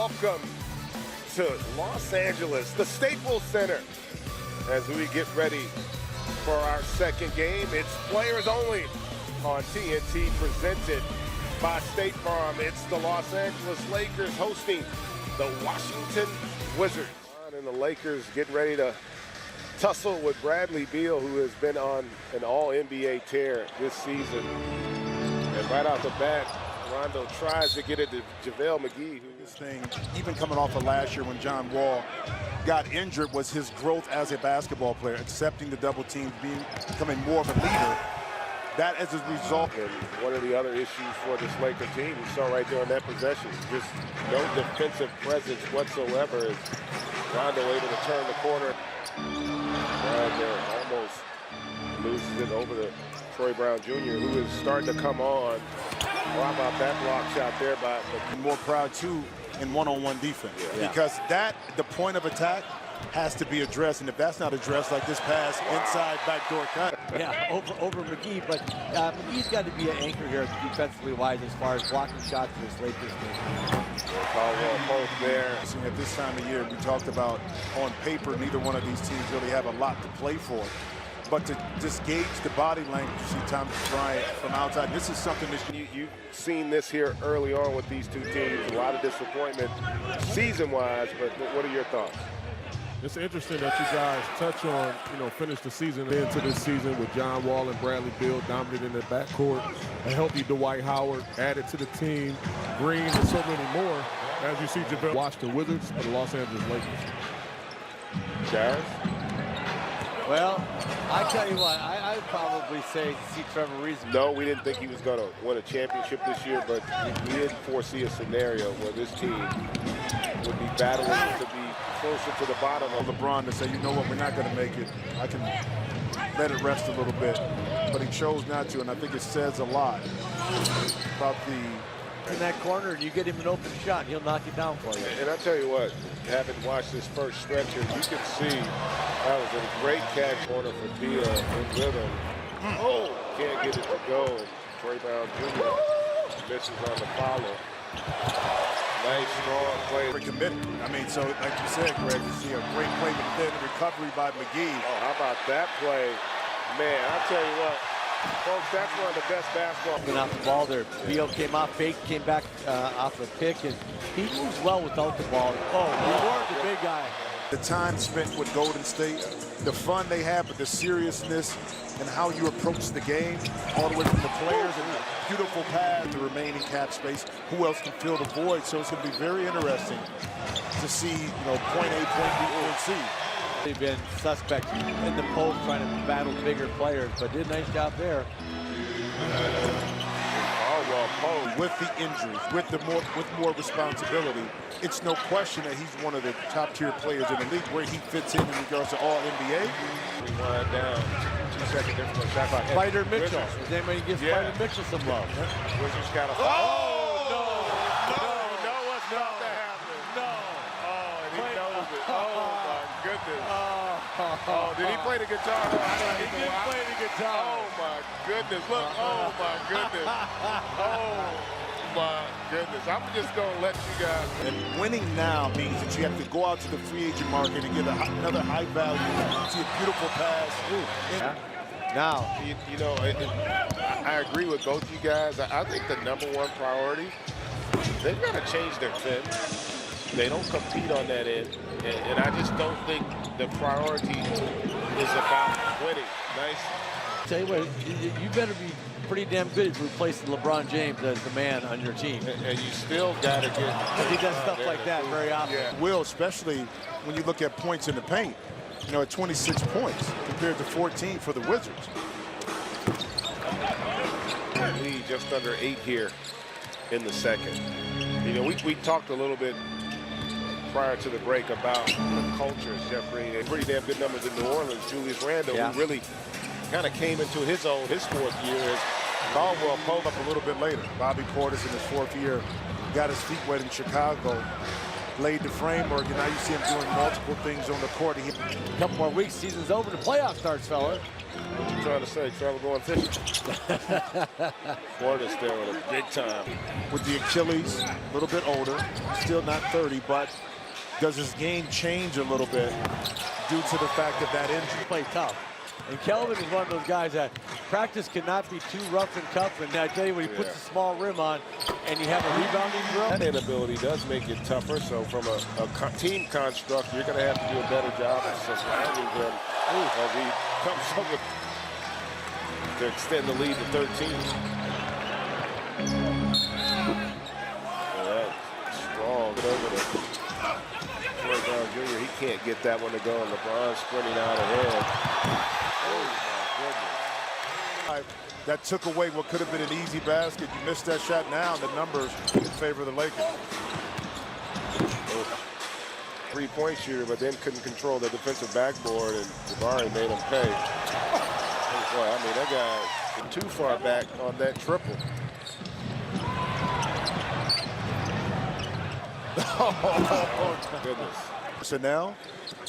welcome to Los Angeles, the Staples Center, as we get ready for our second game. It's players only on TNT, presented by State Farm. It's the Los Angeles Lakers hosting the Washington Wizards. And the Lakers getting ready to tussle with Bradley Beal, who has been on an all-NBA tear this season. And right off the bat, Rondo tries to get it to JaVale McGee. This thing, even coming off of last year when John Wall got injured, was his growth as a basketball player, accepting the double teams, becoming more of a leader. That as a result. And one of the other issues for this Laker team, you saw right there on that possession, just no defensive presence whatsoever as Rondo able to turn the corner. Rondo almost loses it over to Troy Brown Jr., who is starting to come on. Well, how about that block shot there by more proud too in one-on-one defense, because that the point of attack has to be addressed, and if that's not addressed, like this pass inside backdoor cut. Yeah, over McGee, but McGee's got to be an anchor here defensively wise as far as blocking shots for this Lakers team. Caldwell Pope there. So at this time of year, we talked about on paper, neither one of these teams really have a lot to play for. But to just gauge the body language, you see Thomas Bryant from outside. This is something that you've seen this here early on with these two teams. A lot of disappointment season-wise, but what are your thoughts? It's interesting that you guys touch on, finish the season into this season with John Wall and Bradley Beal dominant in the backcourt, a healthy Dwight Howard added to the team, Green, and so many more. As you see, JaVale watch the Wizards and the Los Angeles Lakers. Charles? Well, I tell you what, I'd probably say see Trevor Ariza. No, we didn't think he was going to win a championship this year, but we did foresee a scenario where this team would be battling to be closer to the bottom of LeBron to say, you know what, we're not going to make it. I can let it rest a little bit. But he chose not to, and I think it says a lot about in that corner, you get him an open shot, he'll knock it down for you. And I tell you what, having watched this first stretch here, you can see that was a great catch corner for Beal in rhythm. Oh, can't get it to go. And Troy Brown Jr. misses on the follow. Nice, strong play. Committed. I mean, so like you said, Greg, you see a great play, but then the recovery by McGee. Oh, how about that play? Man, I'll tell you what, folks, that's one of the best basketball. Been off the ball there. Beal came off, fake, came back off a pick, and he moves well without the ball. Oh, reward the big guy. The time spent with Golden State, the fun they have, but the seriousness and how you approach the game, all the way from the players, and the beautiful pass, the remaining cap space. Who else can fill the void? So it's going to be very interesting to see, point A, point B, or C. They've been suspects in the post trying to battle bigger players, but did a nice job there. Well, with the injuries, with more responsibility, it's no question that he's one of the top-tier players in the league. Where he fits in regards to All-NBA. Rewind down. 2-second difference on shot clock. Spider Mitchell. Does anybody give Spider Mitchell some love? Wizards got a foul. Oh, no! What's about to happen? No! Oh, and he knows it. Oh, my goodness. Oh, did he play the guitar? He did play the guitar. Oh, my goodness. Look, oh, my goodness. Oh, my goodness. I'm just going to let you guys. And winning now means that you have to go out to the free agent market and get another high value. See a beautiful pass. Now, I agree with both you guys. I think the #1 priority, they've got to change their fit. They don't compete on that end. And I just don't think the priority is about winning. Nice. Tell you what, you better be pretty damn good at replacing LeBron James as the man on your team. And you still got to get... He does stuff like that very often. Yeah. Will, especially when you look at points in the paint. At 26 points compared to 14 for the Wizards. Lead just under 8 here in the second. We talked a little bit prior to the break about the cultures, Jeffrey. Pretty damn good numbers in New Orleans. Julius Randle, who really kind of came into his own his 4th year as Caldwell Pope up a little bit later. Bobby Portis in his 4th year got his feet wet in Chicago. laid the framework, and now you see him doing multiple things on the court. A couple more weeks, season's over, the playoff starts, fella. What you trying to say? Trevor going fishing? Florida's there with a big time. With the Achilles, a little bit older, still not 30, but does his game change a little bit due to the fact of that injury? Play tough. And Kelvin is one of those guys that practice cannot be too rough and tough. And I tell you, when he puts a small rim on and you have a rebounding drill. That inability does make it tougher. So from a team construct, you're going to have to do a better job of surrounding him as he comes up with to extend the lead to 13. Yeah, strong. Get over there. Troy Brown Jr., he can't get that one to go, and LeBron sprinting out ahead. Oh, my goodness. That took away what could have been an easy basket. You missed that shot now, and the numbers in favor of the Lakers. Three-point shooter, but then couldn't control the defensive backboard, and Jabari made him pay. Boy, I mean, that guy is too far back on that triple. Oh, Goodness. So now,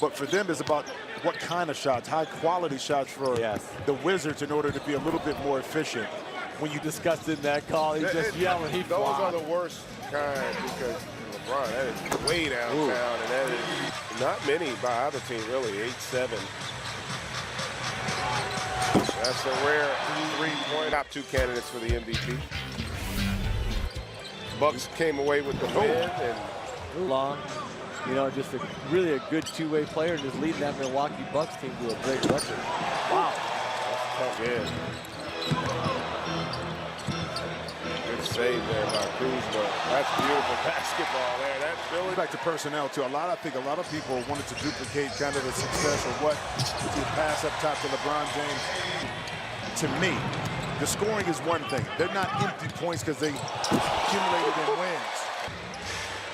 but for them, it's about what kind of shots, high-quality shots for the Wizards in order to be a little bit more efficient. When you discussed in that call, he just yelling. He Those are the worst kind because LeBron, that is way downtown, and that is not many by either team, really, 8-7. That's a rare three-point. Top two candidates for the MVP. Bucks came away with the win, and long. You know, just really a good two-way player, just leading that Milwaukee Bucks team to a great record. Wow. That's tough. Yeah. Good save there by Kuzma. That's beautiful basketball there. That's really Back to personnel too. I think a lot of people wanted to duplicate kind of the success of what you pass up top to LeBron James. To me, the scoring is one thing. They're not empty points because they accumulated in wins.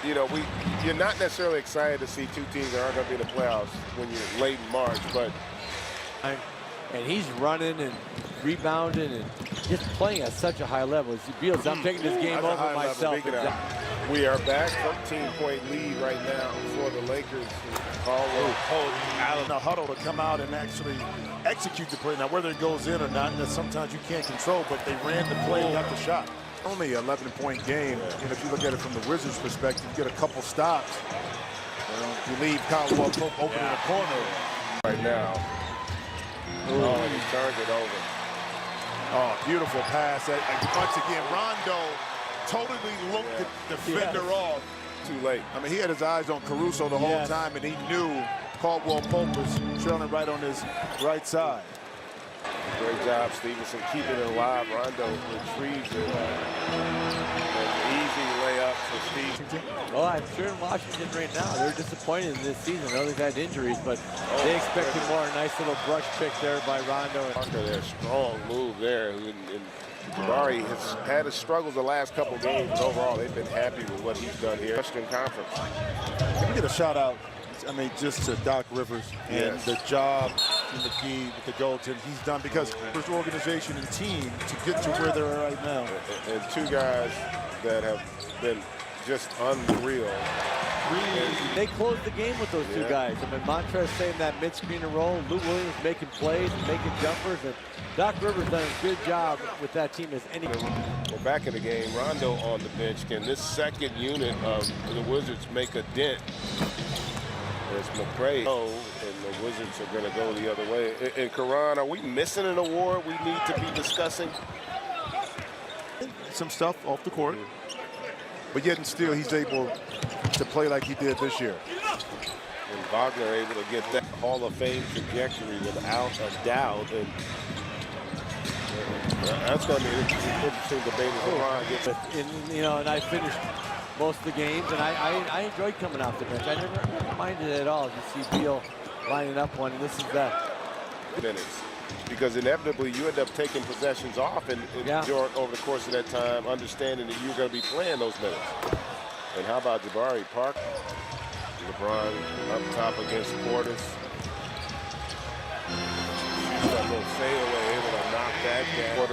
You know, you're not necessarily excited to see two teams that aren't going to be in the playoffs when you're late in March, but and he's running and rebounding and just playing at such a high level. As he feels, I'm taking this game over myself. We are back. 13-point lead right now for the Lakers. Caldwell out of the huddle to come out and actually execute the play. Now, whether it goes in or not, that sometimes you can't control, but they ran the play and got the shot. Only an 11-point game, and if you look at it from the Wizards' perspective, you get a couple stops. You leave Caldwell Pope open in the corner. Right now. Oh, he turns it over. Oh, beautiful pass. Once again, Rondo totally looked the defender off. Too late. I mean, he had his eyes on Caruso the whole time, and he knew Caldwell Pope was trailing right on his right side. Great job, Stevenson, keeping it alive. Rondo retrieves it. An easy layup for Stevenson. Well, I'm sure in Washington right now, they're disappointed in this season. I know they've had injuries, but they expected more. A nice little brush pick there by Rondo. Their strong move there. And Jabari has had his struggles the last couple games, but overall they've been happy with what he's done here. Western Conference. Can we get a shout out? I mean, just to Doc Rivers and the job in McGee with the goaltend he's done, because his organization and team to get to where they're right now. And two guys that have been just unreal. They closed the game with those two guys. I mean, Montrezl saying that mid-screener role, Lou Williams making plays and making jumpers, and Doc Rivers done a good job with that team as any. Well, back in the game, Rondo on the bench. Can this second unit of the Wizards make a dent? As McRae, and the Wizards are going to go the other way. And Karan, are we missing an award we need to be discussing? Some stuff off the court, but yet and still he's able to play like he did this year. And Wagner able to get that Hall of Fame trajectory without a doubt. And that's going to be an interesting debate as Karan gets it. You know, and I finished most of the games, and I enjoyed coming off the bench. I never minded it at all. You see Beal lining up one, and this is that. Minutes. Because inevitably you end up taking possessions off and over the course of that time, understanding that you're going to be playing those minutes. And how about Jabari Parker? LeBron up top against Portis. Shoots that little fadeaway, able to knock that down.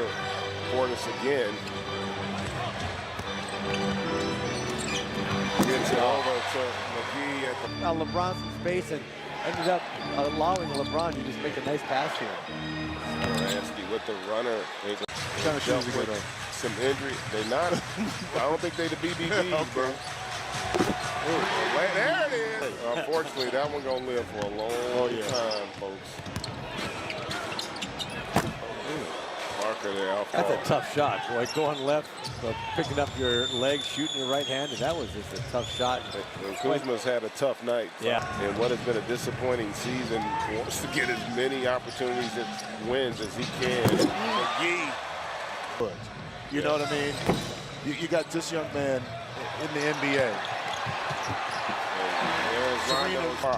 Portis again. Gets it over to at the LeBron some space and ended up allowing LeBron to just make a nice pass here. Satoransky with the runner. They Trying to dealt choose with together. some injury. They not. I don't think they the BBB, bro. Ooh, there it is. Unfortunately, that one gonna live for a long time, folks. Marker there. That's a tough shot, boy. Going left, picking up your legs, shooting your right hand, and that was just a tough shot. And Kuzma's had a tough night. Yeah. And what has been a disappointing season. He wants to get as many opportunities and wins as he can. McGee. You know what I mean? You got this young man in the NBA.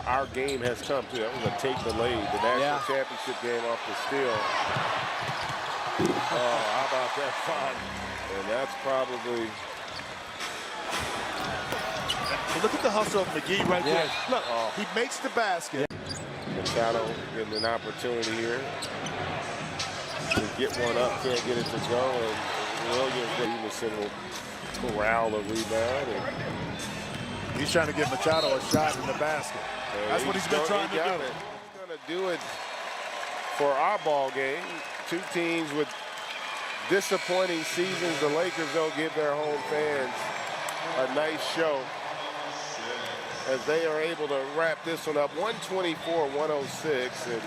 Our game has come to. That was a take delayed. The national championship game off the steal. Oh, how about that fun? And that's probably. Look at the hustle of McGee right there. Look, he makes the basket. Machado getting an opportunity here to get one up, can't get it to go, and Williams will corral the rebound. And he's trying to give Machado a shot in the basket. That's what he's been trying to do. He's going to do it for our ball game. Two teams with disappointing seasons. The Lakers don't give their home fans a nice show as they are able to wrap this one up 124-106, and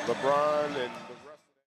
LeBron and